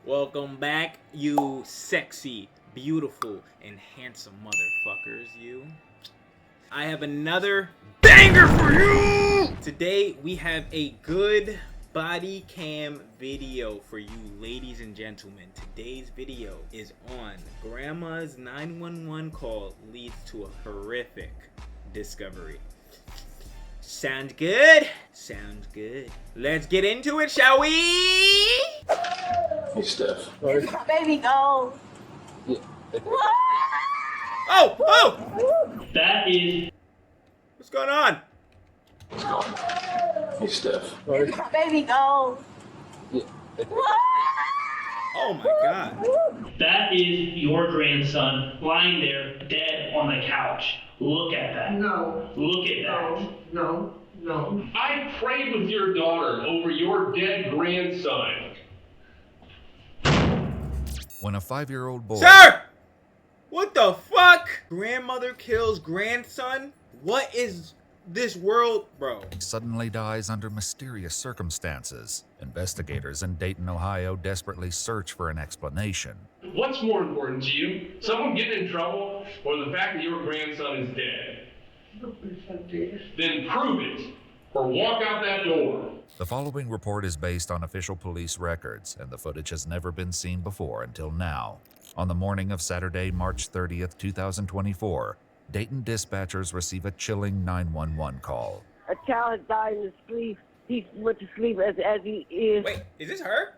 Welcome back, you sexy, beautiful, and handsome motherfuckers, you. I have another banger for you! Today, we have a good body cam video for you, ladies and gentlemen. Today's video is on Grandma's 911 call leads to a horrific discovery. Sounds good? Sounds good. Let's get into it, shall we? Hey, Steph. Baby, go. Yeah. Oh! That is. What's going on? Hey, Steph. Baby, go. Yeah. Oh my god. That is your grandson lying there dead on the couch. Look at that. No. Look at that. No. I prayed with your daughter over your dead grandson. When a 5-year-old boy... Sir! What the fuck? Grandmother kills grandson? What is this world, bro? suddenly dies under mysterious circumstances. Investigators in Dayton, Ohio desperately search for an explanation. What's more important to you? Someone getting in trouble or the fact that your grandson is dead? Then prove it or walk out that door. The following report is based on official police records, and the footage has never been seen before until now. On the morning of Saturday, March 30th, 2024, Dayton dispatchers receive a chilling 911 call. A child had died in his sleep. He went to sleep as he is. Wait, is this her?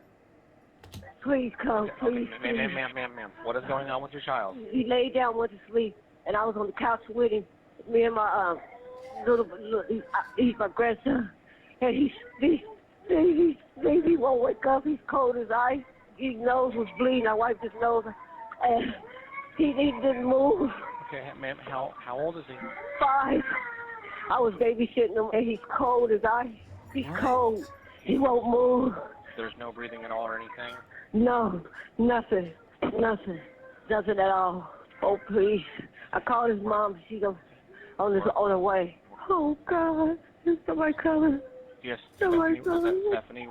Please come, please. Okay, ma'am. What is going on with your child? He laid down, went to sleep, and I was on the couch with him. Me and my he's my grandson, and he won't wake up. He's cold as ice. His nose was bleeding. I wiped his nose, and he didn't move. Okay, ma'am, how old is he? 5. I was babysitting him, and he's cold as ice. He's cold. He won't move. There's no breathing at all or anything? No, nothing at all. Oh, please. I called his mom. She's on her way. Oh, God. Is somebody coming? Yes, Somebody Stephanie, was that coming? Stephanie?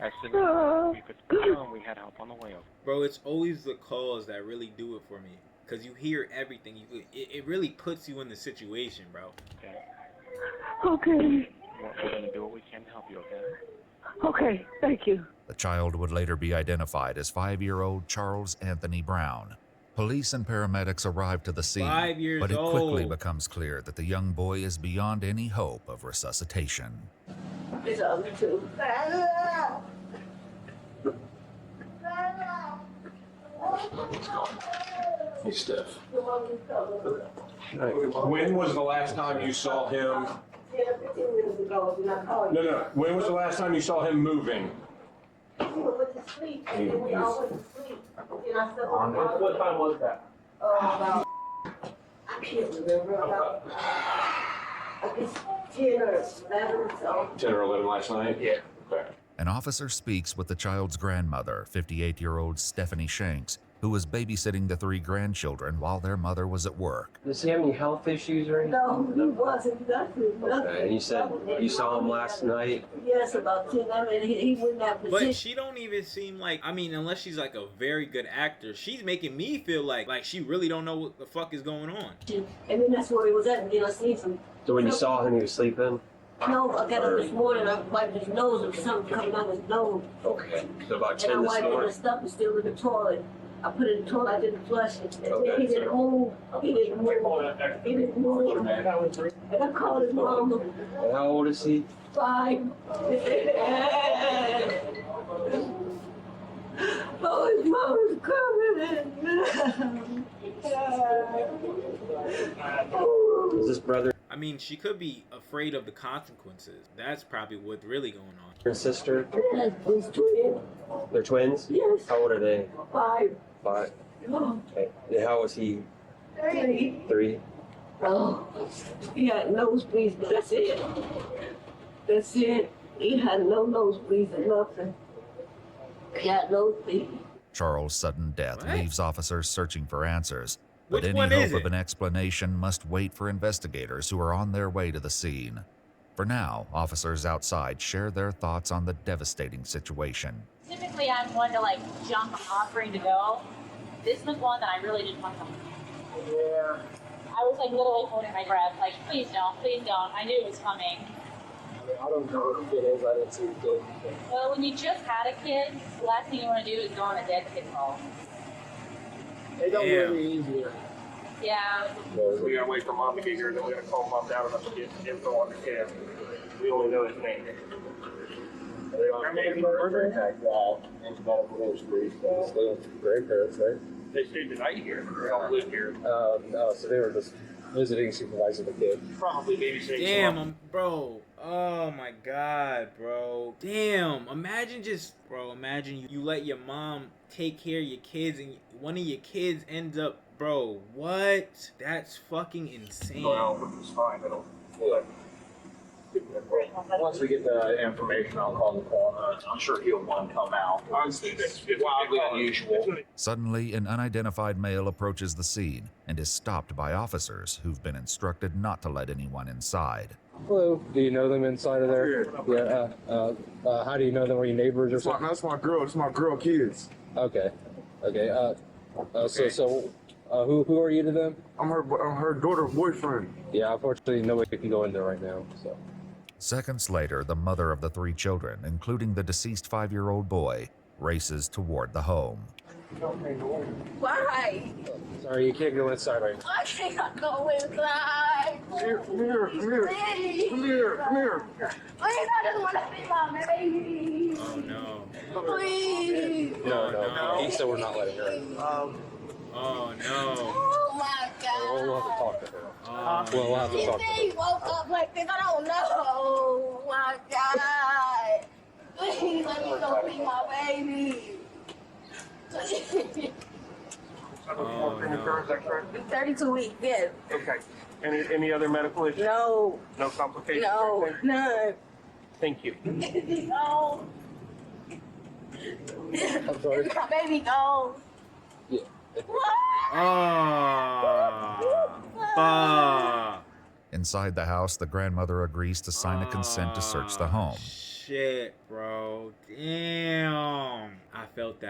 As soon as we could come, we had help on the way over. Bro, it's always the calls that really do it for me. Because you hear everything. It really puts you in the situation, bro. Okay. Okay. We're going to do what we can to help you, okay? Okay, thank you. The child would later be identified as 5-year-old Charles Anthony Brown. Police and paramedics arrive to the scene, 5 years but it quickly old. becomes clear that the young boy is beyond any hope of resuscitation. It's other two. Hey, Steph. When was the last time you saw him? No. When was the last time you saw him moving? He went to sleep, and then we all went to sleep. And I said, What time was that? about, I can't remember, about, I guess 10 or 11, so. 10 or 11 last night? Yeah. Okay. An officer speaks with the child's grandmother, 58-year-old Stephanie Shanks, who was babysitting the 3 grandchildren while their mother was at work. Does he have any health issues or anything? No, he wasn't, nothing. Okay, and you said you saw him last night? Yes, about 10, I mean, he wouldn't have position. But she don't even seem like, I mean, unless she's like a very good actor, she's making me feel like she really don't know what the fuck is going on. And then that's where he was at, and then I seen some. So when you saw him, he was sleeping? No, I got up this morning, I wiped his nose, and something coming out of his nose. Okay. So about And 10 I this wiped it, and morning? the stuff is still in the toilet. I put it in the toilet, I didn't flush it. And Okay. he didn't move. He didn't move. And I called his mama. And how old is he? 5. Oh, his mama's coming. Is this brother I mean, she could be afraid of the consequences. That's probably what's really going on. and sister? That's his twin. They're twins? Yes. How old are they? 5. 5. Oh, Okay. And how was he? 3. 3? Oh, he had nosebleeds, but that's it. That's it. He had no nosebleeds or nothing. He had nosebleeds. Charles' sudden death What? leaves officers searching for answers, but Which any one is hope of it? an explanation must wait for investigators who are on their way to the scene. For now, officers outside share their thoughts on the devastating situation. Typically, I'm one to like jump offering to go. This was one that I really didn't want to. Yeah. I was like literally holding my breath, like, please don't, please don't. I knew it was coming. I don't know who it is. I didn't see the kid. Well, when you just had a kid, the last thing you want to do is go on a dead kid's home. They don't get any easier. Yeah. We gotta wait for mom to get here, then we gotta call mom down and get info on the kid. We only know his name. They don't have a birthday tag into medical history. Stay with grandparents, right? They stayed the night here. They all live here. No, so they were just visiting, supervising the kid. Probably babysitting. Damn, bro. Oh my god, bro. Damn. Imagine you let your mom take care of your kids and one of your kids ends up, bro, what? That's fucking insane. Well, it's fine. It'll, yeah. Once we get the information, I'll call the coroner. I'm sure he'll want to come out. It's wildly unusual. Suddenly, an unidentified male approaches the scene and is stopped by officers who've been instructed not to let anyone inside. Hello. Do you know them inside of there? Yeah. How do you know them? Were you neighbors or something? That's my girl. It's my girl kids. Okay. Okay. Who are you to them? I'm her daughter's boyfriend. Yeah, unfortunately, nobody can go in there right now. So. Seconds later, the mother of the 3 children, including the deceased 5-year-old boy, races toward the home. Why? Sorry, you can't go inside right now. I can't go inside. Come here. Please, I just want to see my baby. Oh no. Please. No. He said we're not letting her in. Oh no. Oh my God. We'll have to talk to her. We'll have to talk to her. He woke up like this. I don't know. Oh my God. Please let me go see my baby. Oh, no. 32 weeks, yes. Okay. Any other medical issues? No. No complications? No, none. Thank you. No. I'm sorry. My baby gone. Yeah. Fuck. Inside the house, the grandmother agrees to sign a consent to search the home. Shit, bro. Damn. I felt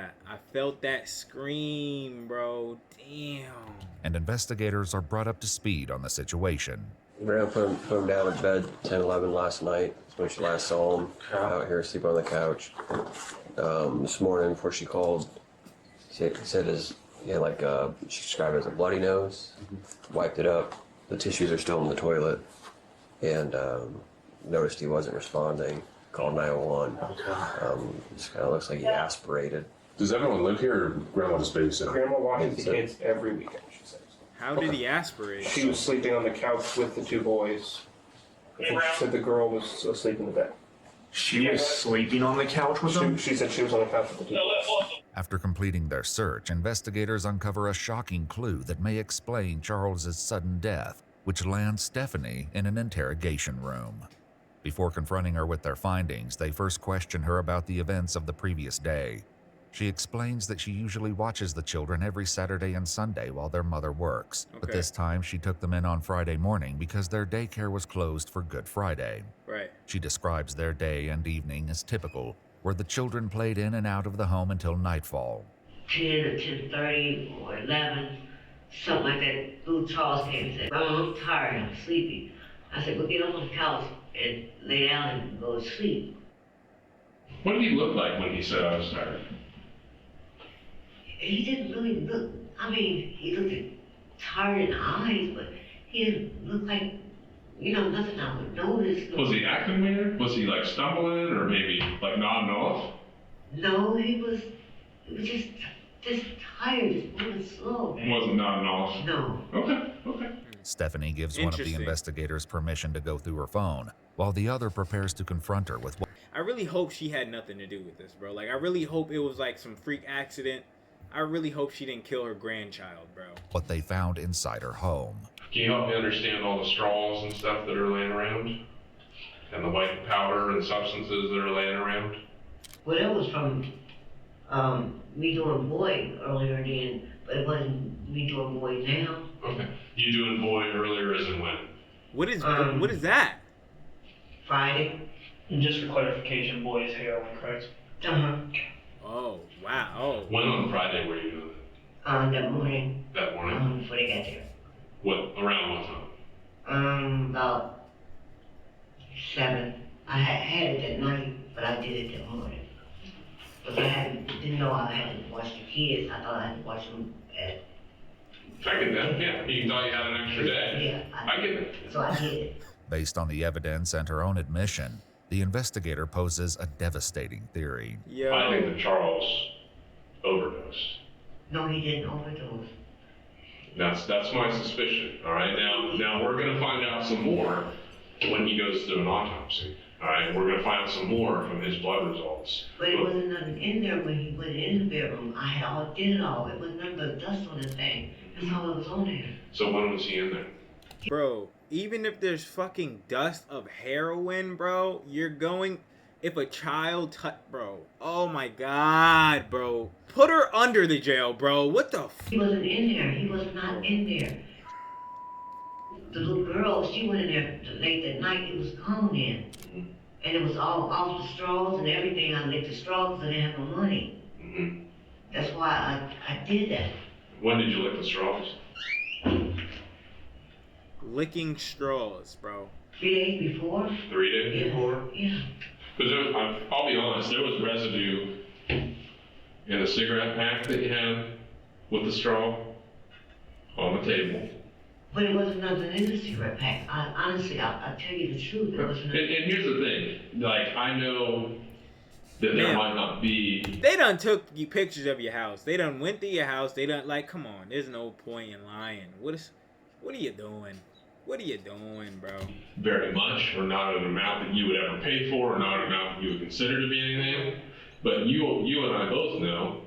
that scream, bro. Damn. And investigators are brought up to speed on the situation. Grandma put him down in bed 10, 11 last night. That's when she last saw him out here asleep on the couch. This morning before she called, she said he had she described it as a bloody nose. Wiped it up. The tissues are still in the toilet. And noticed he wasn't responding. Called 911. Just kind of looks like he aspirated. Does everyone live here, or Grandma just babysitting? Grandma watches the kids every weekend, she says. How did he aspirate? She was sleeping on the couch with the 2 boys. I think she said the girl was asleep in the bed. She was sleeping on the couch with them? She said she was on the couch with the 2 boys. After completing their search, investigators uncover a shocking clue that may explain Charles's sudden death, which lands Stephanie in an interrogation room. Before confronting her with their findings, they first question her about the events of the previous day. She explains that she usually watches the children every Saturday and Sunday while their mother works, but this time she took them in on Friday morning because their daycare was closed for Good Friday. Right. She describes their day and evening as typical, where the children played in and out of the home until nightfall. 10 or 10:30 or 11, something like that. Little Charles came and said, "Mom, I'm tired, I'm sleepy." I said, "Well, get up on the couch and lay down and go to sleep." What did he look like when he said I was tired? He didn't really look, he looked tired in the eyes, but he didn't look like, nothing I would notice. Was he acting weird? Was he stumbling or maybe nodding off? No, he was just tired, just moving slow. He wasn't nodding off? No. Okay. Stephanie gives one of the investigators permission to go through her phone, while the other prepares to confront her with what... I really hope she had nothing to do with this, bro. I really hope it was some freak accident. I really hope she didn't kill her grandchild, bro. What they found inside her home. Can you help me understand all the straws and stuff that are laying around? And the white powder and substances that are laying around? Well, that was from me doing boy earlier then, but it wasn't me doing boy now. Okay. You doing boy earlier as in when? What is that? Friday. And just for clarification, boy is heroin, correct? Uh-huh. Oh, wow. Oh. When on Friday were you doing it? That morning. That morning? Before they got there. What, around what time? About 7. I had it that night, but I did it that morning. Because I didn't know I had to watch the kids. I thought I had to watch them at... I get that, yeah. You thought you had an extra day. Yeah. I get it. So I did it. Based on the evidence and her own admission, the investigator poses a devastating theory. Yo. I think that Charles overdosed. No, he didn't overdose. That's my suspicion. All right. Now we're gonna find out some more when he goes through an autopsy. All right. We're gonna find out some more from his blood results. But it wasn't nothing in there when he went in the bedroom. I had did it all. It was nothing but dust on the thing. That's all that was on there. So when was he in there? Bro, even if there's fucking dust of heroin, bro, you're going... If a child bro, oh my god, bro. Put her under the jail, bro. What the He wasn't in there. He was not in there. The little girl, she went in there late that night. It was gone in. And it was all off the straws and everything. I licked the straws because I didn't have no money. That's why I did that. When did you lick the straws? Licking straws, bro. 3 days before. 3 days before? Yeah. Because I'll be honest, there was residue in the cigarette pack that you had with the straw on the table. But it wasn't nothing in the cigarette pack. Honestly, I'll tell you the truth. It wasn't. And here's the thing, like, I know that there might not be... They done took you pictures of your house. They done went to your house. They done, like, come on. There's no point in lying. What are you doing? What are you doing, bro? Very much, or not an amount that you would ever pay for, or not an amount that you would consider to be anything. But you and I both know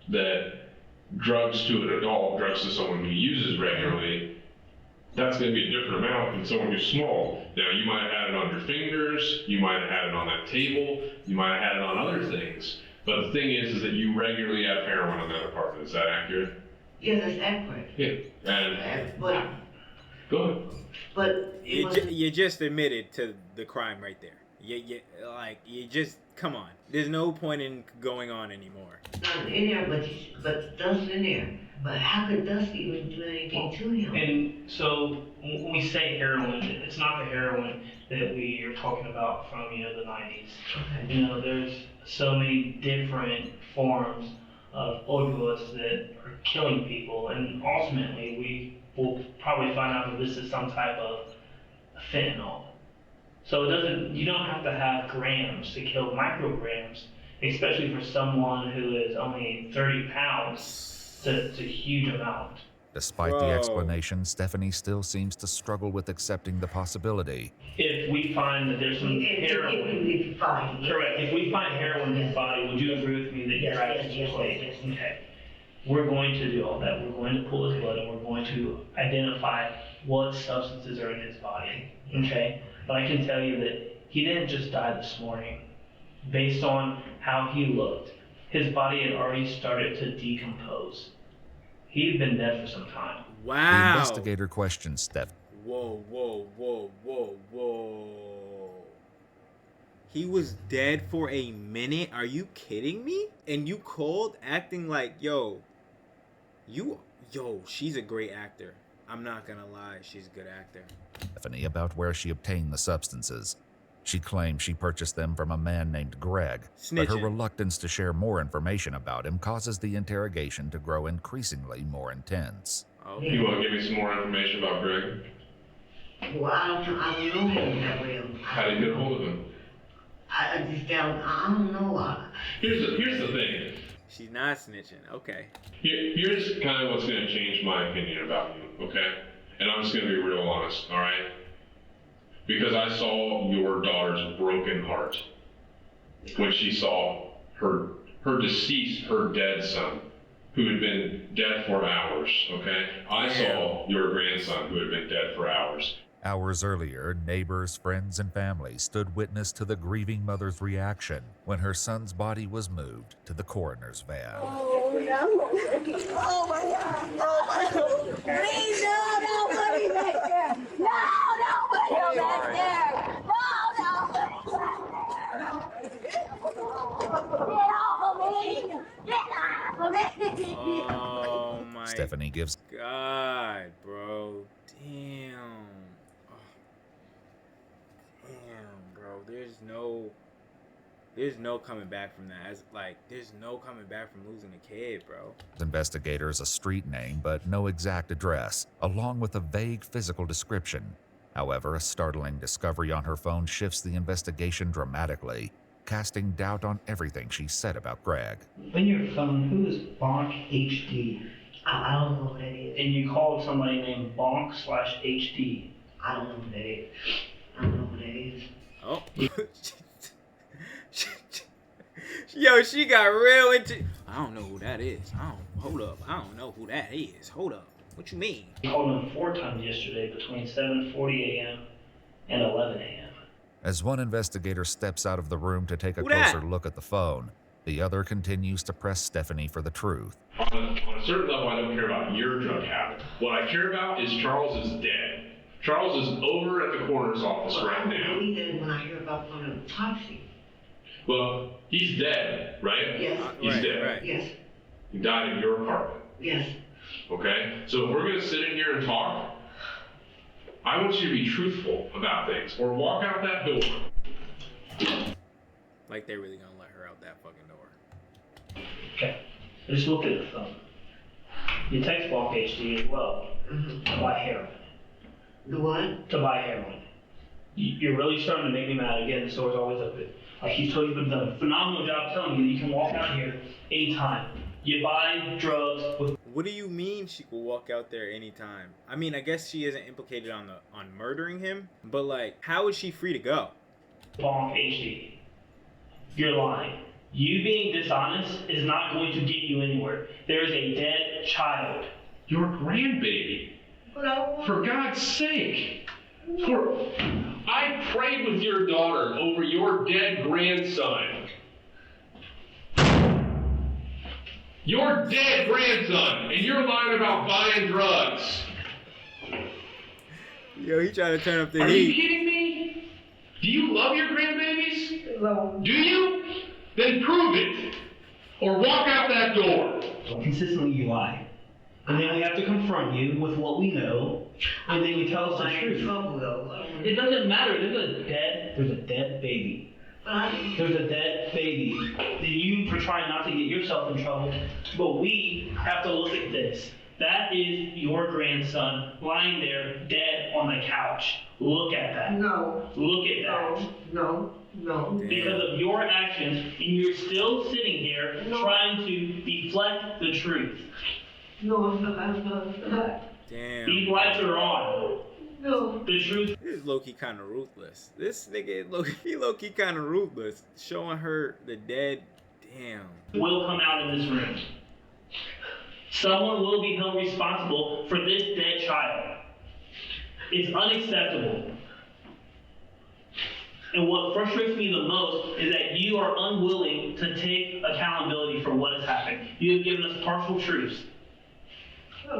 that drugs to an adult, drugs to someone who uses regularly, that's going to be a different amount than someone who's small. Now, you might have had it on your fingers, you might have had it on that table, you might have had it on other things. But the thing is that you regularly have heroin in that apartment. Is that accurate? Yeah, that's accurate. Yeah. And but go ahead. But you just admitted to the crime right there. You just come on. There's no point in going on anymore. Not in there, but dust in there. But how could dust even do anything to him? And so when we say heroin, it's not the heroin that we are talking about from the 90s. Okay. There's so many different forms of opioids that are killing people, and ultimately we will probably find out that this is some type of fentanyl. So you don't have to have grams to kill micrograms, especially for someone who is only 30 pounds. It's a huge amount. Despite the explanation, Stephanie still seems to struggle with accepting the possibility. If we find that there's some heroin, correct. If we find heroin in his body, would you agree with me that you're right? Yes. Okay. We're going to do all that. We're going to pull his blood and we're going to identify what substances are in his body. Okay. But I can tell you that he didn't just die this morning. Based on how he looked, his body had already started to decompose. He'd been dead for some time. Wow. The investigator questions Steph. Whoa. He was dead for a minute? Are you kidding me? And you called acting like, yo, she's a great actor. I'm not gonna lie, she's a good actor. Stephanie about where she obtained the substances. She claims she purchased them from a man named Greg, but her reluctance to share more information about him causes the interrogation to grow increasingly more intense. Okay. You want to give me some more information about Greg? Well, I don't know him that well. How did you get a hold of him? I don't know. Here's the thing. She's not snitching. Okay. Here's kind of what's going to change my opinion about you, okay? And I'm just going to be real honest, all right? Because I saw your daughter's broken heart when she saw her deceased, her dead son, who had been dead for hours, okay? I saw your grandson who had been dead for hours. Hours earlier, neighbors, friends, and family stood witness to the grieving mother's reaction when her son's body was moved to the coroner's van. Oh, no. Oh, my God. Oh, my God. Please, no, nobody back there. No, nobody back there. No, nobody back there. Get off of me. Oh my Stephanie gives God, bro. Damn. Oh. Damn, bro. There's no coming back from that. There's no coming back from losing a kid, bro. investigators a street name but no exact address, along with a vague physical description. However, a startling discovery on her phone shifts the investigation dramatically, casting doubt on everything she said about Greg. On your phone, who is Bonk HD? I don't know who that is. And you called somebody named Bonk/HD. I don't know who that is. I don't know who that is. Oh. Yo, she got real into. I don't know who that is. Hold up. I don't know who that is. Hold up. What you mean? You called him 4 times yesterday between 7:40 a.m. and 11 a.m. As one investigator steps out of the room to take a Who dat? closer look at the phone, the other continues to press Stephanie for the truth. On a certain level, I don't care about your drug habit. What I care about is Charles is dead. Charles is over at the coroner's office right I now. believe that when I hear about from the autopsy. Well, he's dead, right? Yes. He's dead. Right. Yes. He died in your apartment. Yes. Okay? So if we're going to sit in here and talk, I want you to be truthful about things, or walk out that door. Like they're really gonna let her out that fucking door. Okay. I just looked at the phone. You text Bonk HD as well to buy heroin. The what? To buy heroin. You're really starting to make me mad again. The store's always open. Like he's totally been done a phenomenal job telling you that you can walk out here anytime. You buy drugs with. What do you mean she could walk out there anytime? I mean, I guess she isn't implicated on murdering him, but like, how is she free to go? Bonk HD. You're lying. You being dishonest is not going to get you anywhere. There is a dead child. Your grandbaby. But I don't want. For God's sake. I prayed with your daughter over your dead grandson. Your dead grandson, and you're lying about buying drugs. Yo, he trying to turn up the Are you heat. kidding me? Do you love your grandbabies? No. Do you? Then prove it. Or walk out that door. Consistently you lie. And then we have to confront you with what we know, and then you tell us the I'm in truth. trouble though. It doesn't matter. There's a dead baby. There's a dead baby. Then you for trying not to get yourself in trouble, but we have to look at this. That is your grandson lying there dead on the couch. Look at that. No. Look at that. No. Because of your actions, and you're still sitting here trying to deflect the truth. No, I'm not. Damn. These lights are on. No. The truth. This is low-key kind of ruthless. This nigga is low-key kind of ruthless. Showing her the dead. Damn. Will come out in this room. Someone will be held responsible for this dead child. It's unacceptable. And what frustrates me the most is that you are unwilling to take accountability for what has happened. You have given us partial truths.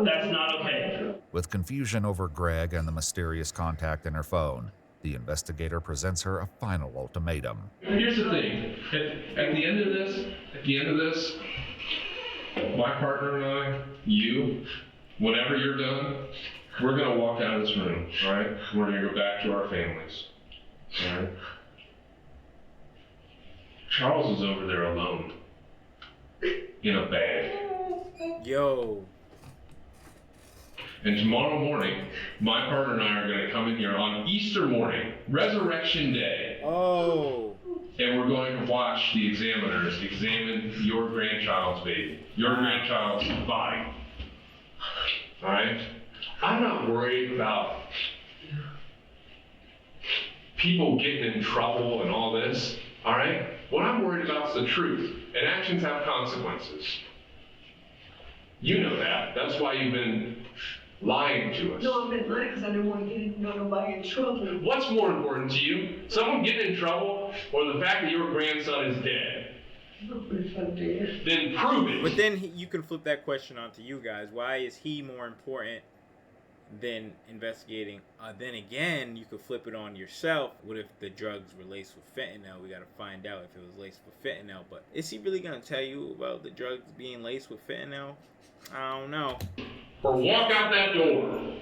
That's not okay. With confusion over Greg and the mysterious contact in her phone, the investigator presents her a final ultimatum. Here's the thing. At the end of this, my partner and I, you, whenever you're done, we're gonna walk out of this room, all right? We're gonna go back to our families, all right? Charles is over there alone, in a bag. Yo. And tomorrow morning, my partner and I are gonna come in here on Easter morning, Resurrection Day. Oh. And we're going to watch the examiners examine your grandchild's baby, your grandchild's body. All right? I'm not worried about people getting in trouble and all this. All right? What I'm worried about is the truth. And actions have consequences. You know that. That's why you've been lying to us. No, I've been lying because I didn't want to get nobody in trouble. What's more important to you? Someone getting in trouble or the fact that your grandson is dead? My grandson dead. Then prove it. But then you can flip that question onto you guys. Why is he more important than investigating. Then again, you could flip it on yourself. What if the drugs were laced with fentanyl? We gotta find out if it was laced with fentanyl. But is he really gonna tell you about the drugs being laced with fentanyl? I don't know. Or walk out that door.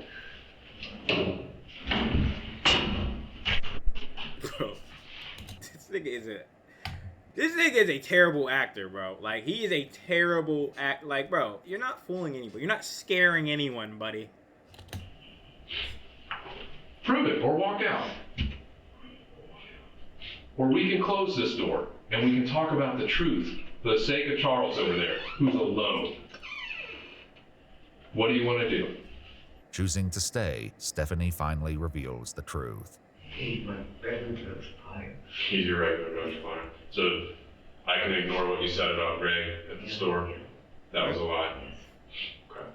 Bro, this nigga is a terrible actor, bro. Like, he is a terrible act. Like, bro, you're not fooling anybody. You're not scaring anyone, buddy. Prove it, or walk out. Or we can close this door, and we can talk about the truth for the sake of Charles over there, who's alone. What do you want to do? Choosing to stay, Stephanie finally reveals the truth. He's my regular drug supplier. He's your regular drug supplier. So I can ignore what you said about Greg at the store? That was a lie? Yes. Okay.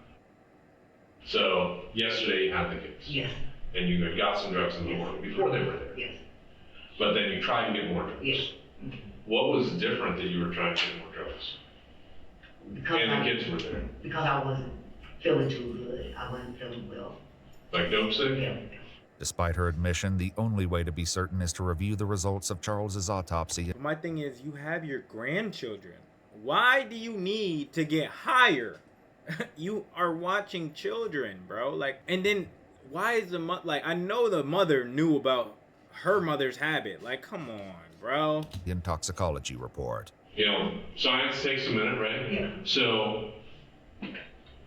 So yesterday you had the kids? Yes. And you got some drugs in the morning before they were there? Yes. But then you tried to get more drugs? Yes. What was different that you were trying to get more drugs? Because And the kids were there? Because I wasn't feeling too good. I wasn't feeling well. Like dope sick? Yeah. Despite her admission, the only way to be certain is to review the results of Charles's autopsy. But my thing is, you have your grandchildren. Why do you need to get higher? You are watching children, bro. Like, and then why is the mother, like, I know the mother knew about her mother's habit. Like, come on, bro. The toxicology report. You know, science takes a minute, right? Yeah. So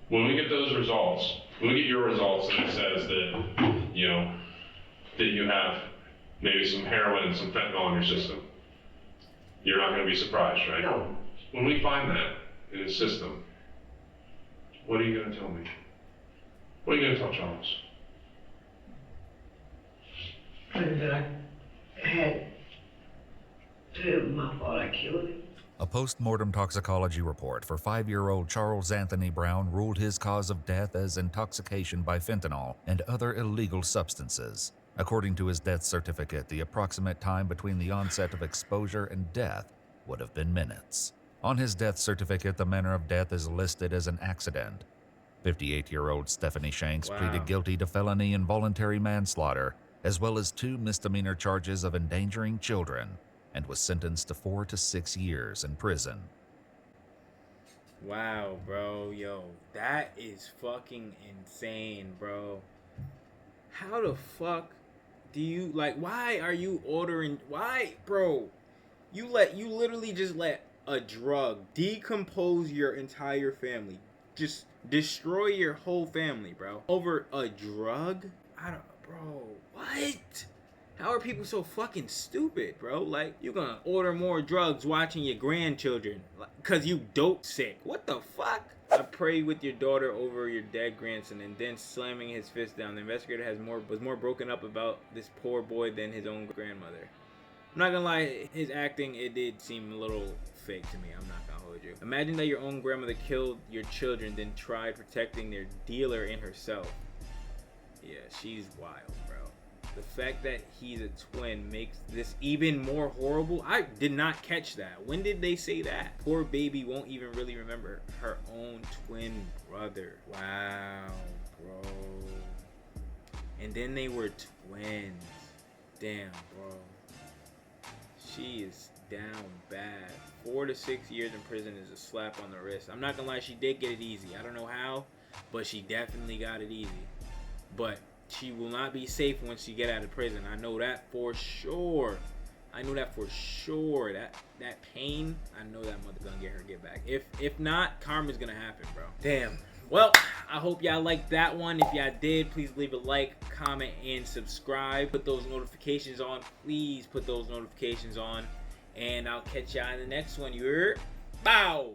when we get those results, when we get your results and it says that, you know, that you have maybe some heroin and some fentanyl in your system, you're not going to be surprised, right? No. When we find that in the system, what are you going to tell me? What are you going to tell Charles? That I had to, my fault, I killed him. A post-mortem toxicology report for 5-year-old Charles Anthony Brown ruled his cause of death as intoxication by fentanyl and other illegal substances. According to his death certificate, the approximate time between the onset of exposure and death would have been minutes. On his death certificate, the manner of death is listed as an accident. 58-year-old Stephanie Shanks pleaded guilty to felony involuntary manslaughter, as well as 2 misdemeanor charges of endangering children, and was sentenced to 4 to 6 years in prison. Wow, bro. Yo, that is fucking insane, bro. How the fuck do you, like, why are you ordering, why, bro? You literally just let a drug decompose your entire family. Just destroy your whole family, bro. Over a drug? Bro, what? How are people so fucking stupid, bro? Like, you gonna order more drugs watching your grandchildren cause you dope sick. What the fuck? I prayed with your daughter over your dead grandson and then slamming his fist down. The investigator was more broken up about this poor boy than his own grandmother. I'm not gonna lie, his acting, it did seem a little fake to me. I'm not gonna hold you. Imagine that your own grandmother killed your children, then tried protecting their dealer and herself. Yeah, she's wild, bro. The fact that he's a twin makes this even more horrible. I did not catch that. When did they say that? Poor baby won't even really remember her own twin brother. Wow, bro. And then they were twins. Damn, bro. She is down bad. 4 to 6 years in prison is a slap on the wrist. I'm not gonna lie, she did get it easy. I don't know how, but she definitely got it easy. But she will not be safe once she get out of prison. I know that for sure. I know that for sure. That pain, I know that mother gonna get her get back. If not, karma's gonna happen, bro. Damn. Well, I hope y'all liked that one. If y'all did, please leave a like, comment, and subscribe. Put those notifications on. Please put those notifications on. And I'll catch y'all in the next one. You heard? Bow!